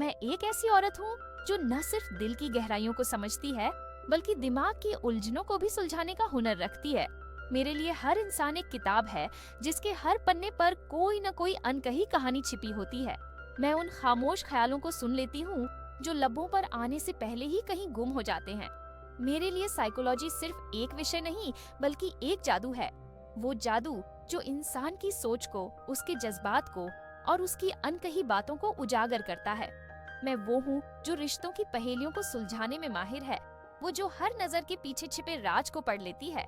मैं एक ऐसी औरत हूँ जो न सिर्फ दिल की गहराइयों को समझती है बल्कि दिमाग की उलझनों को भी सुलझाने का हुनर रखती है। मेरे लिए हर इंसान एक किताब है जिसके हर पन्ने पर कोई न कोई अनकही कहानी छिपी होती है। मैं उन खामोश ख्यालों को सुन लेती हूँ जो लबों पर आने से पहले ही कहीं गुम हो जाते हैं। मेरे लिए साइकोलॉजी सिर्फ एक विषय नहीं बल्कि एक जादू है। वो जादू जो इंसान की सोच को, उसके जज्बात को और उसकी अनकही बातों को उजागर करता है। मैं वो हूँ जो रिश्तों की पहेलियों को सुलझाने में माहिर है, वो जो हर नजर के पीछे छिपे राज को पढ़ लेती है।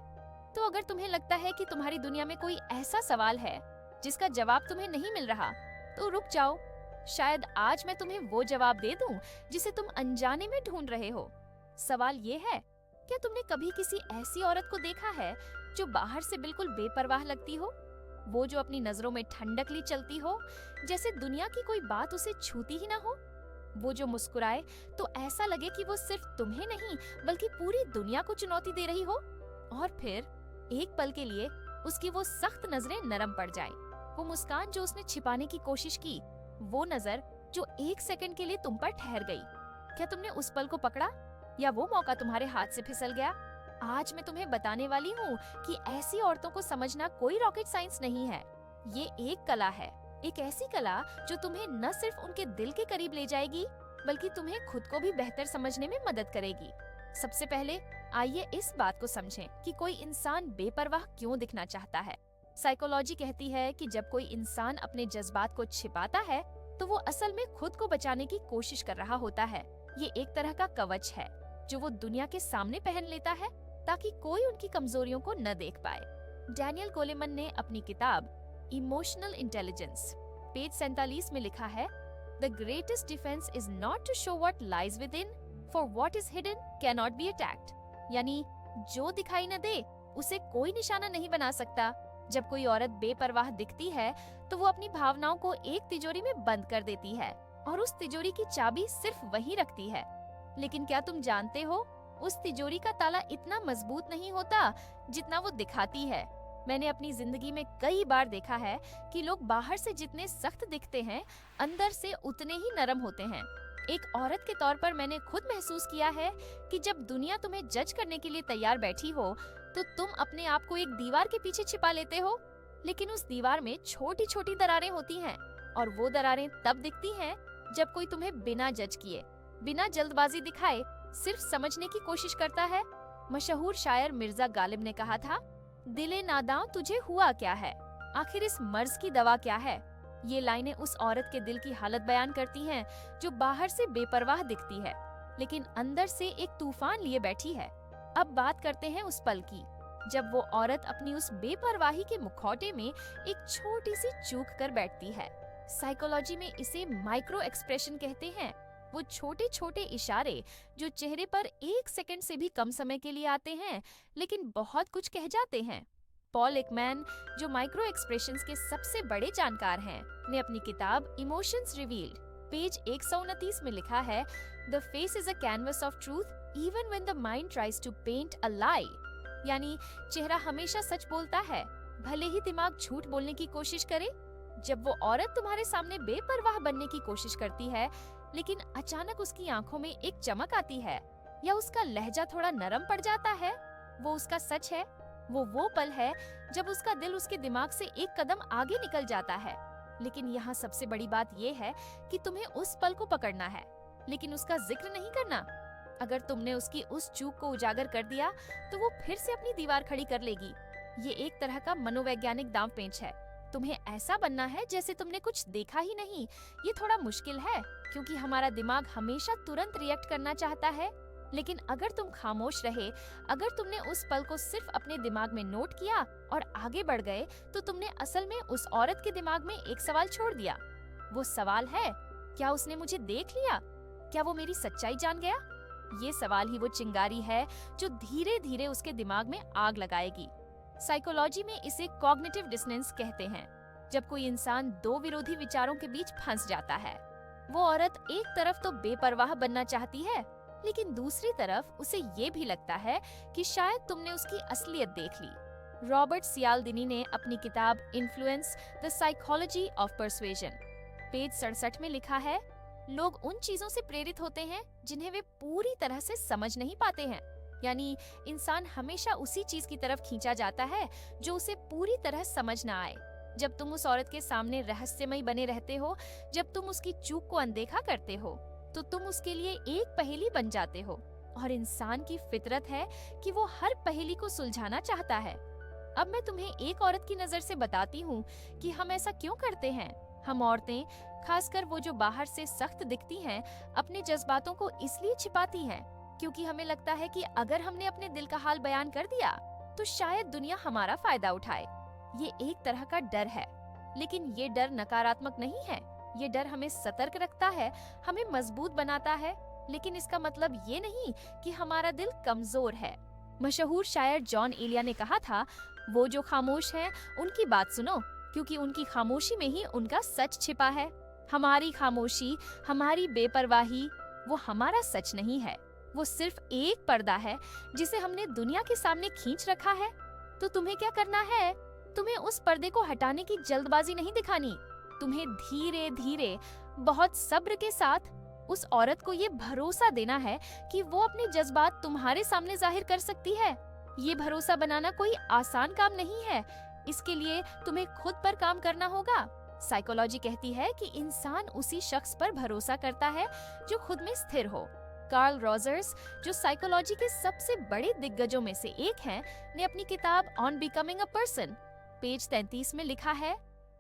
तो अगर तुम्हें लगता है कि तुम्हारी दुनिया में कोई ऐसा सवाल है जिसका जवाब तुम्हें नहीं मिल रहा, तो रुक जाओ। शायद आज मैं तुम्हें वो जवाब दे दूं जिसे तुम अनजाने में ढूंढ रहे हो। सवाल ये है, क्या तुमने कभी किसी ऐसी औरत को देखा है जो बाहर से बिल्कुल बेपरवाह लगती हो? वो जो अपनी नजरों में ठंडक ली चलती हो, जैसे दुनिया की कोई बात उसे छूती ही ना हो। वो जो मुस्कुराए तो ऐसा लगे कि वो सिर्फ तुम्हें नहीं बल्कि पूरी दुनिया को चुनौती दे रही हो। और फिर एक पल के लिए उसकी वो सख्त नजरें नरम पड़ जाए। वो मुस्कान जो उसने छिपाने की कोशिश की, वो नजर जो एक सेकंड के लिए तुम पर ठहर गई। क्या तुमने उस पल को पकड़ा या वो मौका तुम्हारे हाथ से फिसल गया? आज मैं तुम्हें बताने वाली हूँ कि ऐसी औरतों को समझना कोई रॉकेट साइंस नहीं है। ये एक कला है, एक ऐसी कला जो तुम्हें न सिर्फ उनके दिल के करीब ले जाएगी बल्कि तुम्हें खुद को भी बेहतर समझने में मदद करेगी। सबसे पहले आइए इस बात को समझें कि कोई इंसान बेपरवाह क्यों दिखना चाहता है। साइकोलॉजी कहती है कि जब कोई इंसान अपने जज्बात को छिपाता है तो वो असल में खुद को बचाने की कोशिश कर रहा होता है। ये एक तरह का कवच है जो वो दुनिया के सामने पहन लेता है ताकि कोई उनकी कमजोरियों को न देख पाए। डैनियल गोलेमन ने अपनी किताब इमोशनल इंटेलिजेंस पेज 47 में लिखा है, the greatest defence is not to show what lies within, for what is hidden can not be attacked. यानी जो दिखाई न दे उसे कोई निशाना नहीं बना सकता। जब कोई औरत बेपरवाह दिखती है तो वो अपनी भावनाओं को एक तिजोरी में बंद कर देती है और उस तिजोरी की चाबी सिर्फ वही रखती है। लेकिन क्या तुम जानते हो, उस तिजोरी का ताला इतना मजबूत नहीं होता जितना वो दिखाती है। मैंने अपनी जिंदगी में कई बार देखा है कि लोग बाहर से जितने सख्त दिखते हैं, अंदर से उतने ही नरम होते हैं। एक औरत के तौर पर मैंने खुद महसूस किया है कि जब दुनिया तुम्हें जज करने के लिए तैयार बैठी हो तो तुम अपने आप को एक दीवार के पीछे छिपा लेते हो। लेकिन उस दीवार में छोटी छोटी दरारें होती हैं और वो दरारें तब दिखती हैं जब कोई तुम्हें बिना जज किए, बिना जल्दबाजी दिखाए सिर्फ समझने की कोशिश करता है। मशहूर शायर मिर्जा गालिब ने कहा था, दिले नादां तुझे हुआ क्या है, आखिर इस मर्ज की दवा क्या है। ये लाइनें उस औरत के दिल की हालत बयान करती हैं जो बाहर से बेपरवाह दिखती है लेकिन अंदर से एक तूफान लिए बैठी है। अब बात करते हैं उस पल की जब वो औरत अपनी उस बेपरवाही के मुखौटे में एक छोटी सी चूक कर बैठती है। साइकोलॉजी में इसे माइक्रो एक्सप्रेशन कहते हैं। वो छोटे छोटे इशारे जो चेहरे पर एक सेकंड से भी कम समय के लिए आते हैं लेकिन बहुत कुछ कह जाते हैं। पॉल एकमैन, जो माइक्रो एक्सप्रेशंस के सबसे बड़े जानकार हैं, ने अपनी किताब इमोशंस रिवील्ड पेज 129 में लिखा है, the face is a canvas of truth even when the mind tries to paint a lie. यानी चेहरा हमेशा सच बोलता है, भले ही दिमाग झूठ बोलने की कोशिश करे। जब वो औरत तुम्हारे सामने बेपरवाह बनने की कोशिश करती है लेकिन अचानक उसकी आंखों में एक चमक आती है या उसका लहजा थोड़ा नरम पड़ जाता है, वो उसका सच है। वो पल है जब उसका दिल उसके दिमाग से एक कदम आगे निकल जाता है। लेकिन यहाँ सबसे बड़ी बात ये है कि तुम्हें उस पल को पकड़ना है लेकिन उसका जिक्र नहीं करना। अगर तुमने उसकी उस चूक को उजागर कर दिया तो वो फिर से अपनी दीवार खड़ी कर लेगी। ये एक तरह का मनोवैज्ञानिक दांव पेंच है। तुम्हें ऐसा बनना है जैसे तुमने कुछ देखा ही नहीं। ये थोड़ा मुश्किल है क्योंकि हमारा दिमाग हमेशा तुरंत रिएक्ट करना चाहता है। लेकिन अगर तुम खामोश रहे, अगर तुमने उस पल को सिर्फ अपने दिमाग में नोट किया और आगे बढ़ गए, तो तुमने असल में उस औरत के दिमाग में एक सवाल छोड़ दिया। वो सवाल है, क्या उसने मुझे देख लिया? क्या वो मेरी सच्चाई जान गया? ये सवाल ही वो चिंगारी है जो धीरे धीरे उसके दिमाग में आग लगाएगी। साइकोलॉजी में इसे कॉग्निटिव डिसोनेंस कहते हैं। जब कोई इंसान दो विरोधी विचारों के बीच फंस जाता है, वो औरत एक तरफ तो बेपरवाह बनना चाहती है लेकिन दूसरी तरफ उसे ये भी लगता है कि शायद तुमने उसकी असलियत देख ली। रॉबर्ट सियालदिनी ने अपनी किताब influence the psychology of persuasion page 67 में लिखा है, लोग उन चीजों से प्रेरित होते हैं जिन्हें वे पूरी तरह से समझ नहीं पाते हैं। यानी इंसान हमेशा उसी चीज की तरफ खींचा जाता है जो उसे पूरी तरह समझ ना आए। जब तुम उस औरत के सामने रहस्यमयी बने रहते हो, जब तुम उसकी चूक को अनदेखा करते हो, तो तुम उसके लिए एक पहेली बन जाते हो। और इंसान की फितरत है कि वो हर पहेली को सुलझाना चाहता है। अब मैं तुम्हें एक औरत की नजर से बताती हूँ कि हम ऐसा क्यों करते हैं। हम औरतें, खासकर वो जो बाहर से सख्त दिखती हैं, अपने जज्बातों को इसलिए छिपाती हैं क्योंकि हमें लगता है कि अगर हमने अपने दिल का हाल बयान कर दिया तो शायद दुनिया हमारा फायदा उठाए। ये एक तरह का डर है, लेकिन ये डर नकारात्मक नहीं है। ये डर हमें सतर्क रखता है, हमें मजबूत बनाता है, लेकिन इसका मतलब ये नहीं कि हमारा दिल कमजोर है। मशहूर शायर जॉन एलिया ने कहा था, वो जो खामोश हैं, उनकी बात सुनो, क्योंकि उनकी खामोशी में ही उनका सच छिपा है। हमारी खामोशी, हमारी बेपरवाही, वो हमारा सच नहीं है। वो सिर्फ एक पर्दा है जिसे हमने दुनिया के सामने खींच रखा है। तो तुम्हें क्या करना है? तुम्हें उस पर्दे को हटाने की जल्दबाजी नहीं दिखानी। तुम्हें धीरे धीरे, बहुत सब्र के साथ उस औरत को ये भरोसा देना है कि वो अपने जज्बात तुम्हारे सामने जाहिर कर सकती है। ये भरोसा बनाना कोई आसान काम नहीं है। इसके लिए तुम्हें खुद पर काम करना होगा। साइकोलॉजी कहती है कि इंसान उसी शख्स पर भरोसा करता है जो खुद में स्थिर हो। कार्ल रॉजर्स, जो साइकोलॉजी के सबसे बड़े दिग्गजों में से एक हैं, ने अपनी किताब on becoming a person, page 33 में लिखा है,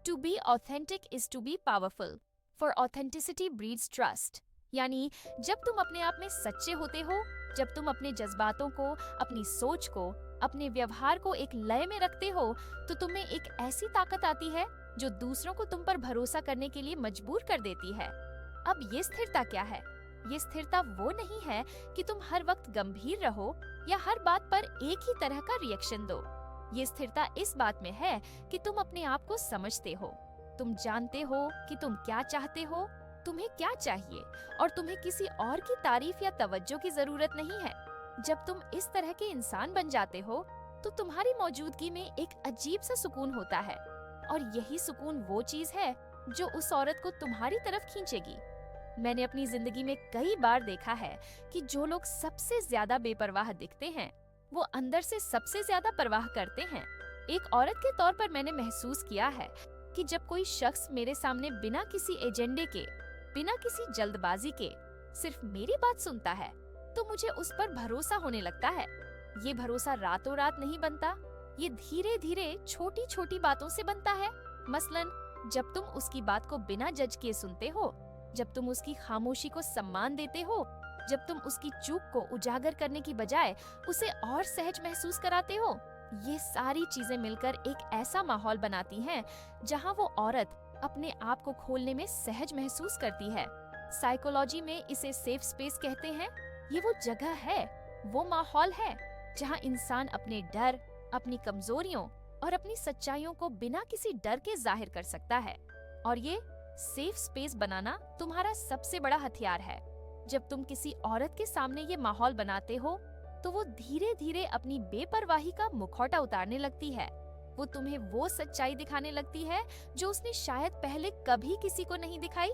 to be authentic is to be powerful, for authenticity breeds trust. यानी जब तुम अपने आप में सच्चे होते हो, जब तुम अपने जज्बातों को, अपनी सोच को, अपने व्यवहार को एक लय में रखते हो, तो तुम्हें एक ऐसी ताकत आती है जो दूसरों को तुम पर भरोसा करने के लिए मजबूर कर देती है। अब ये स्थिरता क्या है? ये स्थिरता वो नहीं है कि तुम हर वक्त गंभीर रहो या हर बात पर एक ही तरह का रिएक्शन दो। ये स्थिरता इस बात में है कि तुम अपने आप को समझते हो, तुम जानते हो कि तुम क्या चाहते हो, तुम्हें क्या चाहिए, और तुम्हें किसी और की तारीफ या तवज्जो की जरूरत नहीं है। जब तुम इस तरह के इंसान बन जाते हो, तो तुम्हारी मौजूदगी में एक अजीब सा सुकून होता है, और यही सुकून वो चीज है जो उस औरत को तुम्हारी तरफ खींचेगी। मैंने अपनी जिंदगी में कई बार देखा है कि जो लोग सबसे ज्यादा बेपरवाह दिखते हैं, वो अंदर से सबसे ज्यादा परवाह करते हैं। एक औरत के तौर पर मैंने महसूस किया है कि जब कोई शख्स मेरे सामने बिना किसी एजेंडे के, बिना किसी जल्दबाजी के सिर्फ मेरी बात सुनता है, तो मुझे उस पर भरोसा होने लगता है। ये भरोसा रातों रात नहीं बनता, ये धीरे धीरे छोटी छोटी बातों से बनता है। मसलन, जब तुम उसकी बात को बिना जज किए सुनते हो, जब तुम उसकी खामोशी को सम्मान देते हो, जब तुम उसकी चूक को उजागर करने की बजाय उसे और सहज महसूस कराते हो, ये सारी चीजें मिलकर एक ऐसा माहौल बनाती हैं जहां वो औरत अपने आप को खोलने में सहज महसूस करती है। साइकोलॉजी में इसे सेफ स्पेस कहते हैं। ये वो जगह है, वो माहौल है जहां इंसान अपने डर, अपनी कमजोरियों और अपनी सच्चाइयों को बिना किसी डर के जाहिर कर सकता है। और ये सेफ स्पेस बनाना तुम्हारा सबसे बड़ा हथियार है। जब तुम किसी औरत के सामने ये माहौल बनाते हो, तो वो धीरे धीरे अपनी बेपरवाही का मुखौटा उतारने लगती है। वो तुम्हें वो सच्चाई दिखाने लगती है जो उसने शायद पहले कभी किसी को नहीं दिखाई।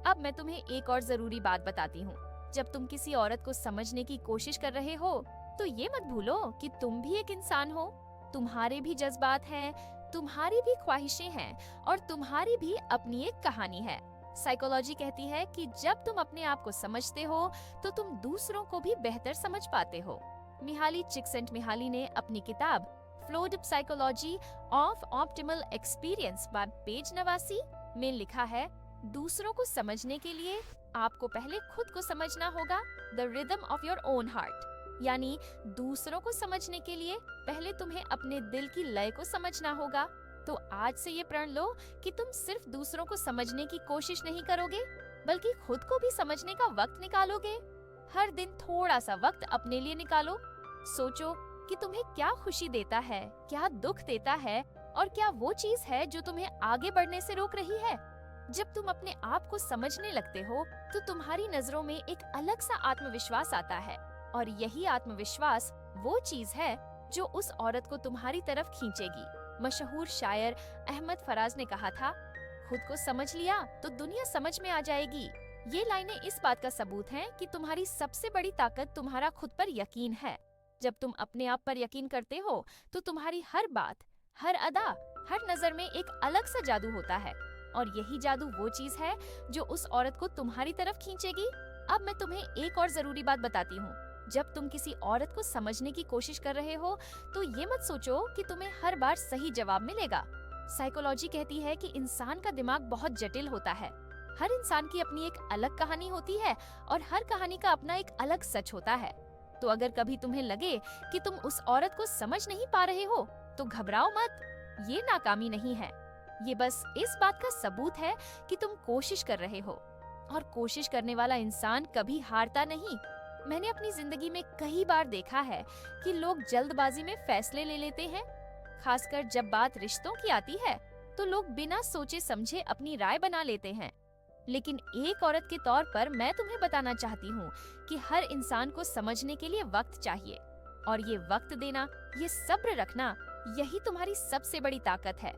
अब मैं तुम्हें एक और जरूरी बात बताती हूँ। जब तुम किसी औरत को समझने की कोशिश कर रहे हो, तो ये मत भूलो कि तुम भी एक इंसान हो। तुम्हारे भी जज्बात हैं, तुम्हारी भी ख्वाहिशें हैं, और तुम्हारी भी अपनी एक कहानी है। साइकोलॉजी कहती है कि जब तुम अपने आप को समझते हो, तो तुम दूसरों को भी बेहतर समझ पाते हो। मिहाली चिक्सेंट-मिहाली ने अपनी किताब fluid psychology of optimal experience by page 89 में लिखा है, दूसरों को समझने के लिए आपको पहले खुद को समझना होगा। The rhythm of your own heart, यानी दूसरों को समझने के लिए पहले तुम्हें अपने दिल की लय को समझना होगा। तो आज से ये प्रण लो कि तुम सिर्फ दूसरों को समझने की कोशिश नहीं करोगे, बल्कि खुद को भी समझने का वक्त निकालोगे। हर दिन थोड़ा सा वक्त अपने लिए निकालो। सोचो कि तुम्हें क्या खुशी देता है, क्या दुख देता है, और क्या वो चीज है जो तुम्हें आगे बढ़ने से रोक रही है। जब तुम अपने आप को समझने लगते हो, तो तुम्हारी नजरों में एक अलग सा आत्मविश्वास आता है, और यही आत्मविश्वास वो चीज है जो उस औरत को तुम्हारी तरफ खींचेगी। मशहूर शायर अहमद फराज ने कहा था, खुद को समझ लिया तो दुनिया समझ में आ जाएगी। ये लाइनें इस बात का सबूत हैं कि तुम्हारी सबसे बड़ी ताकत तुम्हारा खुद पर यकीन है। जब तुम अपने आप पर यकीन करते हो तो तुम्हारी हर बात, हर अदा, हर नजर में एक अलग सा जादू होता है। और यही जादू वो चीज है जो उस औरत को तुम्हारी तरफ खींचेगी। अब मैं तुम्हें एक और जरूरी बात बताती हूँ। जब तुम किसी औरत को समझने की कोशिश कर रहे हो तो ये मत सोचो कि तुम्हें हर बार सही जवाब मिलेगा। साइकोलॉजी कहती है कि इंसान का दिमाग बहुत जटिल होता है। हर इंसान की अपनी एक अलग कहानी होती है और हर कहानी का अपना एक अलग सच होता है। तो अगर कभी तुम्हें लगे कि तुम उस औरत को समझ नहीं पा रहे हो तो घबराओ मत। ये नाकामी नहीं है, ये बस इस बात का सबूत है कि तुम कोशिश कर रहे हो। और कोशिश करने वाला इंसान कभी हारता नहीं। मैंने अपनी जिंदगी में कई बार देखा है कि लोग जल्दबाजी में फैसले ले लेते हैं। खासकर जब बात रिश्तों की आती है तो लोग बिना सोचे समझे अपनी राय बना लेते हैं। लेकिन एक औरत के तौर पर मैं तुम्हें बताना चाहती हूँ कि हर इंसान को समझने के लिए वक्त चाहिए। और ये वक्त देना, ये सब्र रखना, यही तुम्हारी सबसे बड़ी ताकत है।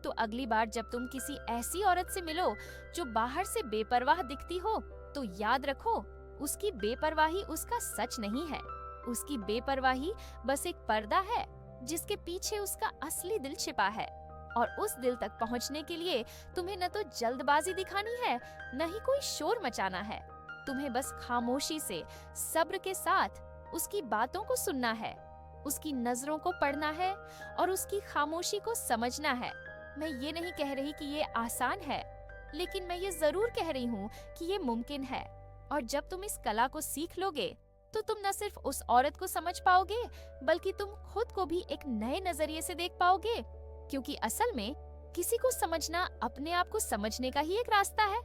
तो अगली बार जब तुम किसी ऐसी औरत से मिलो जो बाहर से बेपरवाह दिखती हो तो याद रखो, उसकी बेपरवाही उसका सच नहीं है। उसकी बेपरवाही बस एक पर्दा है जिसके पीछे उसका असली दिल छिपा है। और उस दिल तक पहुंचने के लिए तुम्हें न तो जल्दबाजी दिखानी है, न ही कोई शोर मचाना है। तुम्हें बस खामोशी से, सब्र के साथ उसकी बातों को सुनना है, उसकी नजरों को पढ़ना है और उसकी खामोशी को समझना है। मैं ये नहीं कह रही कि ये आसान है, लेकिन मैं ये जरूर कह रही हूँ कि ये मुमकिन है। और जब तुम इस कला को सीख लोगे तो तुम न सिर्फ उस औरत को समझ पाओगे बल्कि तुम खुद को भी एक नए नजरिए से देख पाओगे। क्योंकि असल में किसी को समझना अपने आप को समझने का ही एक रास्ता है।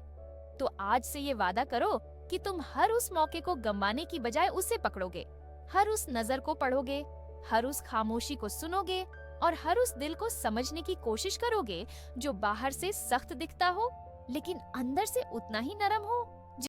तो आज से ये वादा करो कि तुम हर उस मौके को गंवाने की बजाय उसे पकड़ोगे, हर उस नजर को पढ़ोगे, हर उस खामोशी को सुनोगे और हर उस दिल को समझने की कोशिश करोगे जो बाहर से सख्त दिखता हो लेकिन अंदर से उतना ही नरम हो।